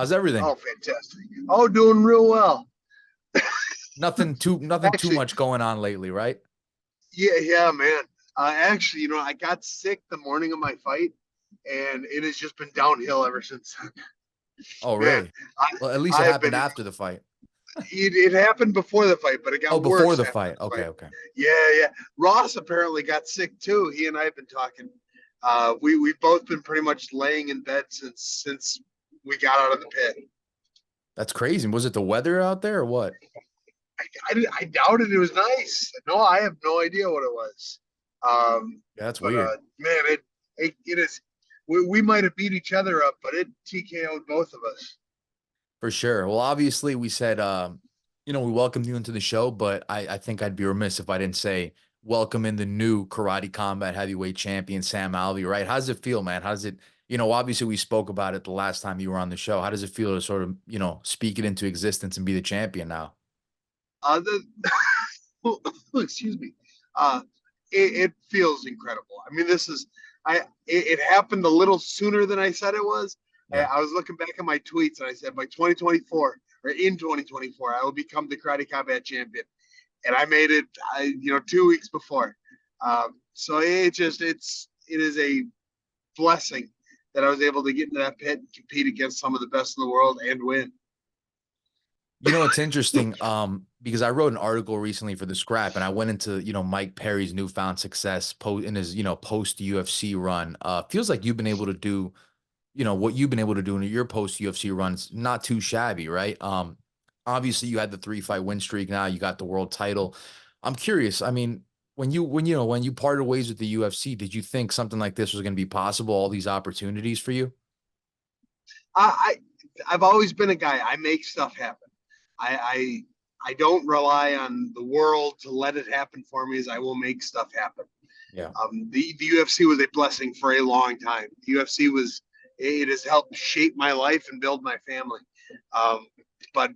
How's everything? Oh, fantastic. Oh, doing real well. Nothing too Actually, much going on lately, right? yeah, man. Actually, I got sick the morning of my fight, and it has just been downhill ever since then. Oh, Man, really? I, Well, at least it I've happened been, after the fight. it happened before the fight, but it Oh, got before worse the after fight. the Okay, fight. okay. Yeah. Ross apparently got sick too. He and I have been talking. We've both been pretty much laying in bed since we got out of the pit. That's crazy. Was it the weather out there or what? I doubted it was nice. No, I have no idea what it was. Yeah, that's But weird. man, it is. We might have beat each other up, but it TKO'd both of us. For sure. Well, obviously we said we welcomed you into the show, but I think I'd be remiss if I didn't say welcome in the new karate combat heavyweight champion, Sam Alvey, right? How does it feel, man? How does it, obviously we spoke about it the last time you were on the show. How does it feel to sort of, speak it into existence and be the champion now? The excuse me. Uh, it feels incredible. I mean, this is it happened a little sooner than I said it was. Yeah. I was looking back at my tweets and I said by 2024 or in 2024 I will become the Karate Combat champion, and I made it. 2 weeks before. So it is a blessing that I was able to get into that pit and compete against some of the best in the world and win. It's interesting, because I wrote an article recently for the Scrap, and I went into, Mike Perry's newfound success in his, post UFC run. Feels like you've been able to do, what you've been able to do in your post UFC runs, not too shabby, right? Obviously you had the 3 fight win streak. Now you got the world title. I'm curious. I mean, when you parted ways with the UFC, did you think something like this was going to be possible? All these opportunities for you? I, I've always been a guy. I make stuff happen. I don't rely on the world to let it happen for me. As I will make stuff happen. Yeah. The UFC was a blessing for a long time. The UFC was it has helped shape my life and build my family. But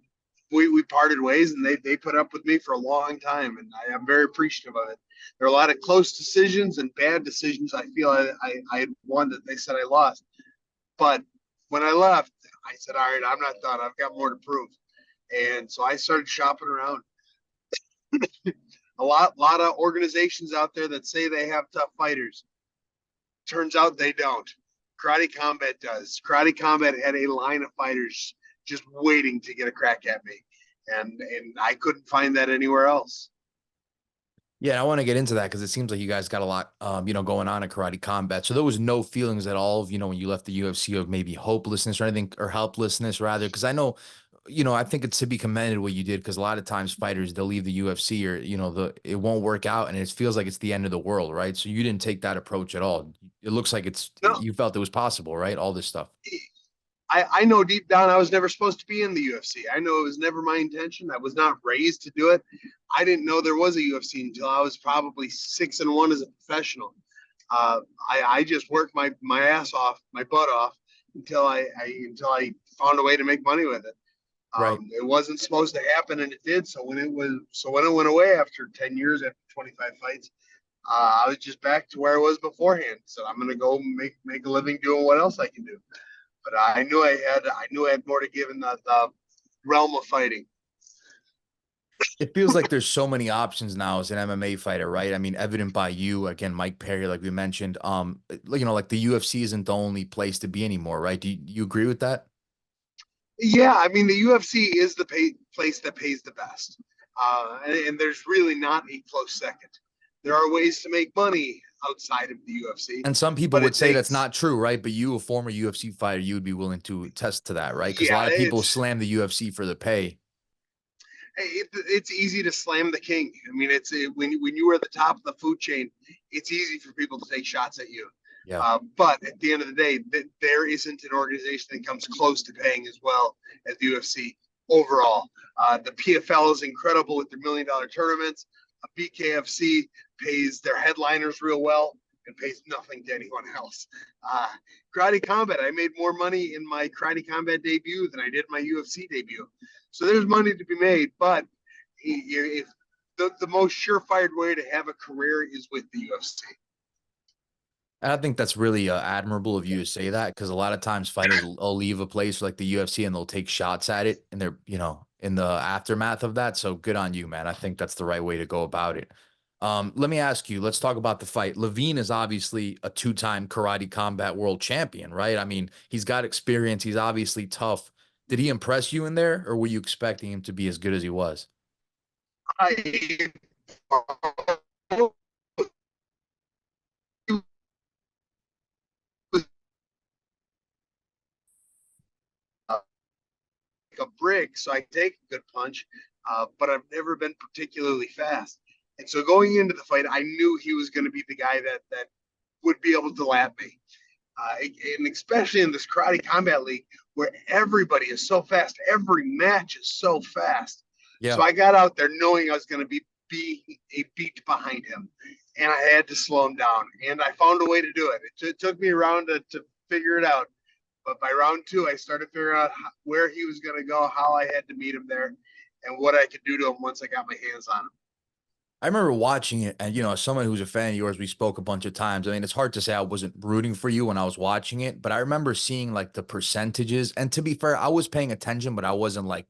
we parted ways, and they put up with me for a long time, and I am very appreciative of it. There are a lot of close decisions and bad decisions. I feel I had won that they said I lost, but when I left, I said, all right, I'm not done. I've got more to prove. And so I started shopping around. A lot of organizations out there that say they have tough fighters. Turns out they don't. Karate Combat does. Karate Combat had a line of fighters just waiting to get a crack at me. And I couldn't find that anywhere else. Yeah, I want to get into that because it seems like you guys got a lot, going on in karate combat. So there was no feelings at all of, when you left the UFC of maybe hopelessness or anything, or helplessness rather. Because I know, I think it's to be commended what you did, because a lot of times fighters, they'll leave the UFC, or, it won't work out and it feels like it's the end of the world, right? So you didn't take that approach at all. It looks like No, you felt it was possible, right? All this stuff. I know deep down I was never supposed to be in the UFC. I know it was never my intention. I was not raised to do it. I didn't know there was a UFC until I was probably 6-1 as a professional. I just worked my ass off, my butt off until I found a way to make money with it. Right. It wasn't supposed to happen, and it did. So when it went away after 10 years, after 25 fights, I was just back to where I was beforehand. So I'm gonna go make a living doing what else I can do. But I knew I had more to give in the realm of fighting. It feels like there's so many options now as an MMA fighter, right? I mean, evident by you, again, Mike Perry, like we mentioned. Like the UFC isn't the only place to be anymore, right? Do you agree with that? Yeah, I mean the UFC is the place that pays the best, and there's really not a close second. There are ways to make money outside of the UFC, And some people but would it say that's takes not true, right? But you, a former UFC fighter, you would be willing to attest to that, right? Because a yeah, lot of people slam the UFC for the pay. it's easy to slam the king. I mean, when you were at the top of the food chain, it's easy for people to take shots at you. Yeah. But at the end of the day, there isn't an organization that comes close to paying as well as the UFC overall. The PFL is incredible with their $1 million tournaments. BKFC pays their headliners real well and pays nothing to anyone else. Uh, Karate Combat, I made more money in my Karate Combat debut than I did my UFC debut. So there's money to be made, but if the most surefire way to have a career is with the UFC. And I think that's really admirable of you to say that because a lot of times fighters will leave a place like the UFC and they'll take shots at it and they're, in the aftermath of that. So good on you, man. I think that's the right way to go about it. Let me ask you, let's talk about the fight. Levine is obviously a two-time karate combat world champion, right? I mean, he's got experience. He's obviously tough. Did he impress you in there or were you expecting him to be as good as he was? I was a brick, so I take a good punch, but I've never been particularly fast. And so going into the fight, I knew he was going to be the guy that would be able to lap me. And especially in this karate combat league where everybody is so fast, every match is so fast. So Yeah. I got out there knowing I was going to be a beat behind him, and I had to slow him down. And I found a way to do it. It took me around to figure it out, but by round two, I started figuring out where he was going to go, how I had to meet him there, and what I could do to him once I got my hands on him. I remember watching it, and as someone who's a fan of yours, we spoke a bunch of times. I mean, it's hard to say I wasn't rooting for you when I was watching it, but I remember seeing like the percentages. And to be fair, I was paying attention, but I wasn't like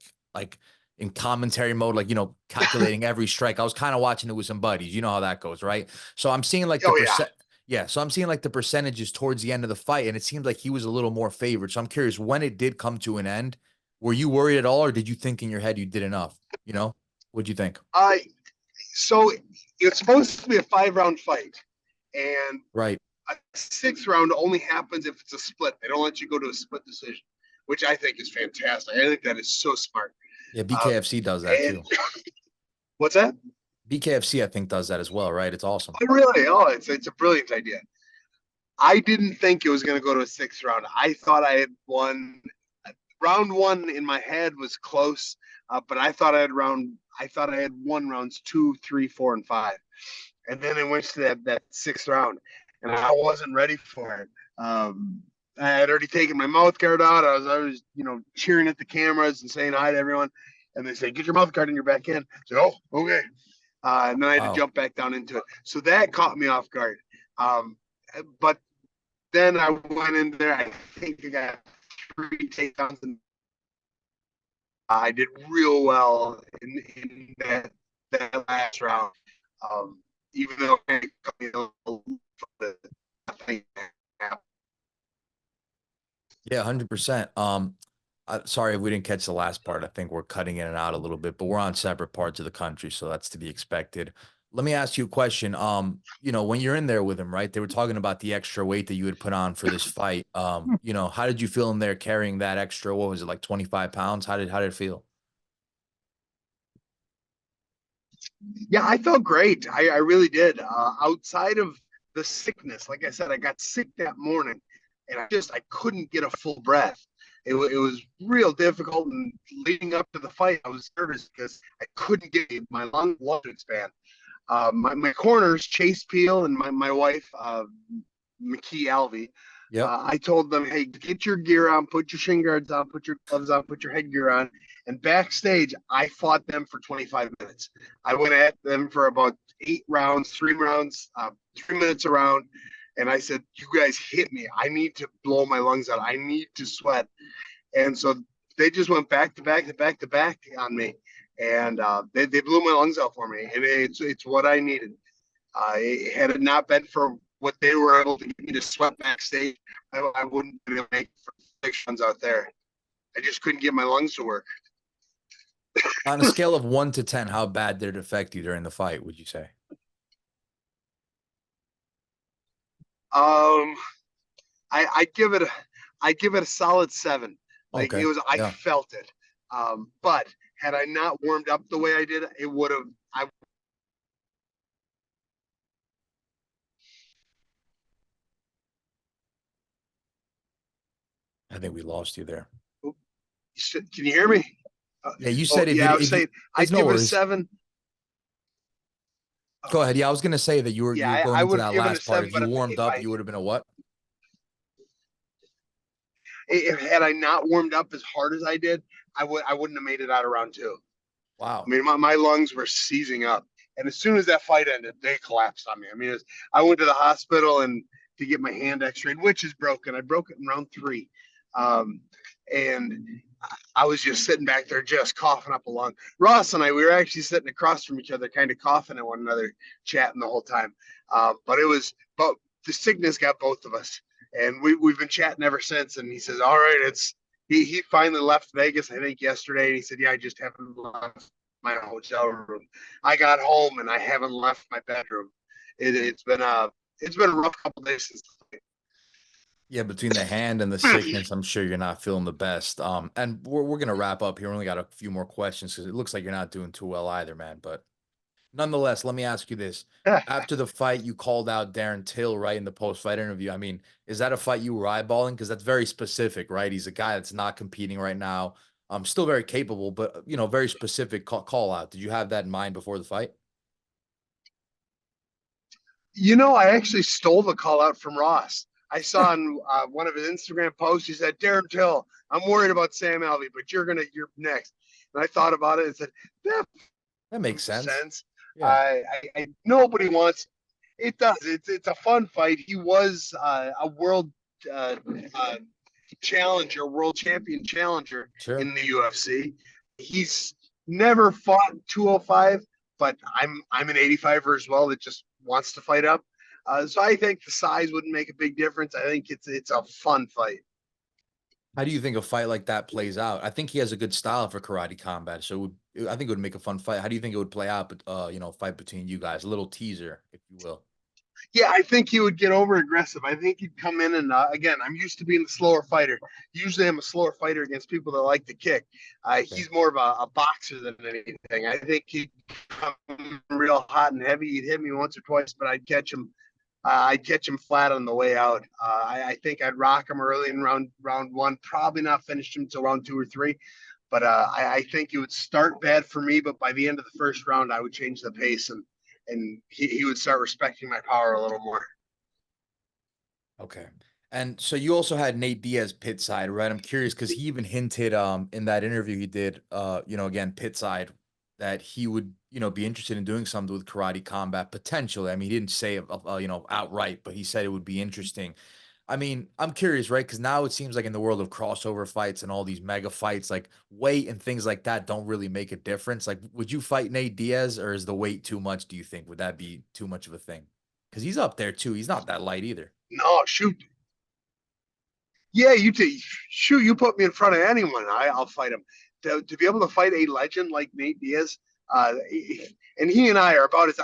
in commentary mode, like calculating every strike. I was kind of watching it with some buddies. You know how that goes, right? So I'm seeing like the Oh yeah, percent. Yeah, so I'm seeing like the percentages towards the end of the fight, and it seemed like he was a little more favored. So I'm curious, when it did come to an end, were you worried at all, or did you think in your head you did enough? What'd you think? I so it's supposed to be a 5 round fight, and Right. a sixth round only happens if it's a split. They don't let you go to a split decision, which I think is fantastic. I think that is so smart. Yeah, Um, BKFC does that and too. what's that? BKFC, I think, does that as well, right? It's awesome. Oh, really? Oh, it's a brilliant idea. I didn't think it was going to go to a sixth round. I thought I had won. Round one in my head was close, but I thought I had won rounds two, three, four, and five, and then it went to that sixth round, and I wasn't ready for it. I had already taken my mouth guard out. I was cheering at the cameras and saying hi to everyone, and they say, "Get your mouth guard in your back end." I said, "Oh, okay." And then I had to Wow. jump back down into it. So that caught me off guard. But then I went in there. I think I got 3 takedowns, and I did real well in that last round. Um, Even though it cut me a little, I Yeah, 100%. Sorry if we didn't catch the last part. I think we're cutting in and out a little bit, but we're on separate parts of the country, so that's to be expected. Let me ask you a question. When you're in there with him, right? They were talking about the extra weight that you had put on for this fight. How did you feel in there carrying that extra, what was it, like 25 pounds? How did it feel? Yeah, I felt great. I really did. Outside of the sickness, like I said, I got sick that morning, and I couldn't get a full breath. It was real difficult. And leading up to the fight, I was nervous because I couldn't get my lung to expand. My corners, Chase Peel and my wife, McKee Alvey. Yep. I told them, hey, get your gear on, put your shin guards on, put your gloves on, put your headgear on. And backstage, I fought them for 25 minutes. I went at them for about 8 rounds, 3 rounds, 3 minutes around. And I said, you guys hit me. I need to blow my lungs out. I need to sweat. And so they just went back to back to back to back on me. And they blew my lungs out for me. And it's what I needed. Had it not been for what they were able to get me to sweat backstage, I wouldn't be able to make predictions out there. I just couldn't get my lungs to work. On a scale of 1 to 10, how bad did it affect you during the fight, would you say? Um, I give it a solid 7. Like Okay. I Yeah. felt it. But had I not warmed up the way I did, it would have. I think we lost you there. Can you hear me? Uh, Yeah, you oh said yeah, I was if you saying it's I'd no give it a worries. 7. Go ahead. Yeah, I was gonna say that you Yeah, were going I into would have that given it a last part. 7. If But you warmed if up, I you would have been a what? if had I not warmed up as hard as I did, I wouldn't have made it out of round two. I Wow. mean, my lungs were seizing up, and as soon as that fight ended, they collapsed on me. I mean, I went to the hospital, and to get my hand x-rayed, which is broken. I broke it in round 3. Um, and I was just sitting back there just coughing up a lung. Ross and I, we were actually sitting across from each other, kind of coughing at one another, chatting the whole time. But the sickness got both of us. And we've been chatting ever since. And he says, all right, he finally left Vegas, I think yesterday. And he said, yeah, I just haven't left my hotel room. I got home and I haven't left my bedroom. It's been a rough couple of days since. Yeah, between the hand and the sickness, I'm sure you're not feeling the best. And we're gonna wrap up here. We only got a few more questions because it looks like you're not doing too well either, man. But nonetheless, let me ask you this. After the fight, you called out Darren Till, right, in the post-fight interview. I mean, is that a fight you were eyeballing? Because that's very specific, right? He's a guy that's not competing right now. Still very capable, but very specific call out. Did you have that in mind before the fight? I actually stole the call out from Ross. I saw on one of his Instagram posts, he said, Darren Till, I'm worried about Sam Alvey, but you're next. And I thought about it and said, that That makes makes sense. sense. Yeah, Nobody wants it. Does it's a fun fight. He was a world uh, uh, challenger, world champion challenger sure. in the UFC. He's never fought 205, but I'm an 85er as well that just wants to fight up. So I think the size wouldn't make a big difference. I think it's a fun fight. How do you think a fight like that plays out? I think he has a good style for karate combat, so I think it would make a fun fight. How do you think it would play out? But fight between you guys, a little teaser, if you will. Yeah, I think he would get over aggressive. I think he'd come in and again, I'm used to being the slower fighter. Usually, I'm a slower fighter against people that like to kick. Okay. He's more of a boxer than anything. I think he'd come real hot and heavy. He'd hit me once or twice, but I'd catch him. I'd catch him flat on the way out. I think I'd rock him early in round 1. Probably not finish him until round 2 or 3. But I think it would start bad for me. But by the end of the first round, I would change the pace and he would start respecting my power a little more. Okay. And so you also had Nate Diaz pit side, right? I'm curious because he even hinted in that interview he did, again, pit side, that he would, be interested in doing something with karate combat potentially. I mean, he didn't say it, outright, but he said it would be interesting. I mean, I'm curious, right? Because now it seems like in the world of crossover fights and all these mega fights, like weight and things like that don't really make a difference. Like, would you fight Nate Diaz, or is the weight too much? Do you think would that be too much of a thing? Because he's up there too. He's not that light either. No, shoot. Yeah, shoot. You put me in front of anyone, I'll fight him. To be able to fight a legend like Nate Diaz, uh, and he and I are about as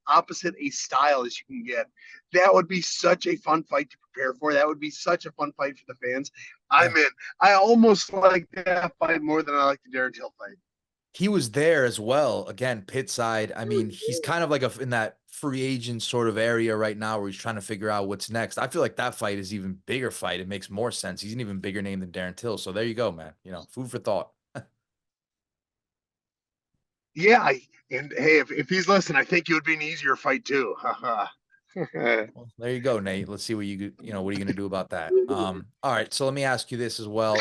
opposite a style as you can get. That would be such a fun fight to prepare for. That would be such a fun fight for the fans. I'm Yeah. in. I almost like that fight more than I like the Darren Till fight. He was there as well. Again, pit side. I mean, he's kind of like in that free agent sort of area right now where he's trying to figure out what's next. I feel like that fight is even bigger fight. It makes more sense. He's an even bigger name than Darren Till. So there you go, man. Food for thought. Yeah, and hey, if he's listening, I think it would be an easier fight too. Well, there you go, Nate. Let's see what are you going to do about that? All right. So let me ask you this as well.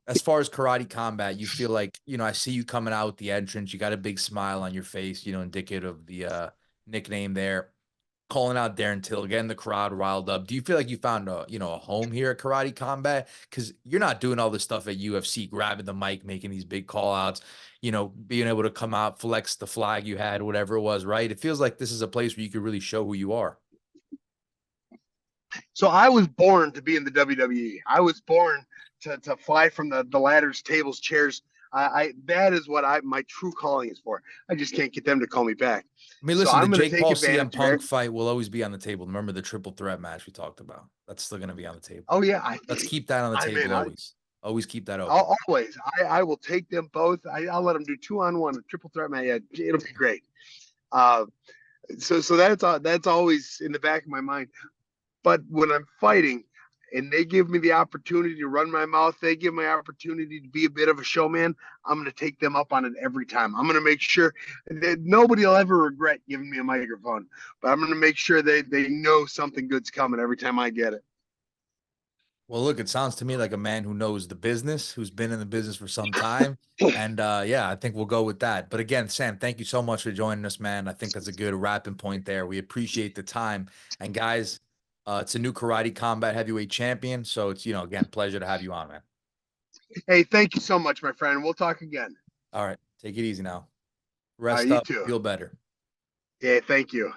As far as karate combat, you feel like, I see you coming out with the entrance. You got a big smile on your face, indicative of the nickname there. Calling out Darren Till, getting the crowd riled up. Do you feel like you found a home here at Karate Combat? Because you're not doing all this stuff at UFC, grabbing the mic, making these big call outs, being able to come out, flex the flag you had, whatever it was, right? It feels like this is a place where you could really show who you are. So I was born to be in the WWE. I was born to fly from the ladders, tables, chairs. I that is what my true calling is for. I just can't get them to call me back. I mean, So listen, the I'm going to Jake take Paul CM advantage of it. Punk fight will always be on the table. Remember the triple threat match we talked about? That's still going to be on the table. Oh yeah, Let's keep that on the I'm in. table always. Always keep that open. Always. I will take them both. I'll let them do 2-on-1, a triple threat match. Yeah, it'll be great. Uh, so that's always in the back of my mind. But when I'm fighting and they give me the opportunity to run my mouth, they give me opportunity to be a bit of a showman, I'm going to take them up on it every time. I'm going to make sure that nobody will ever regret giving me a microphone, but I'm going to make sure they know something good's coming every time I get it. Well, look, it sounds to me like a man who knows the business, who's been in the business for some time. And yeah, I think we'll go with that. But again, Sam, thank you so much for joining us, man. I think that's a good wrapping point there. We appreciate the time. And guys, It's a new karate combat heavyweight champion. So it's, again, pleasure to have you on, man. Hey, thank you so much, my friend. We'll talk again. All right. Take it easy now. Rest You up. too. Feel better. Yeah, thank you.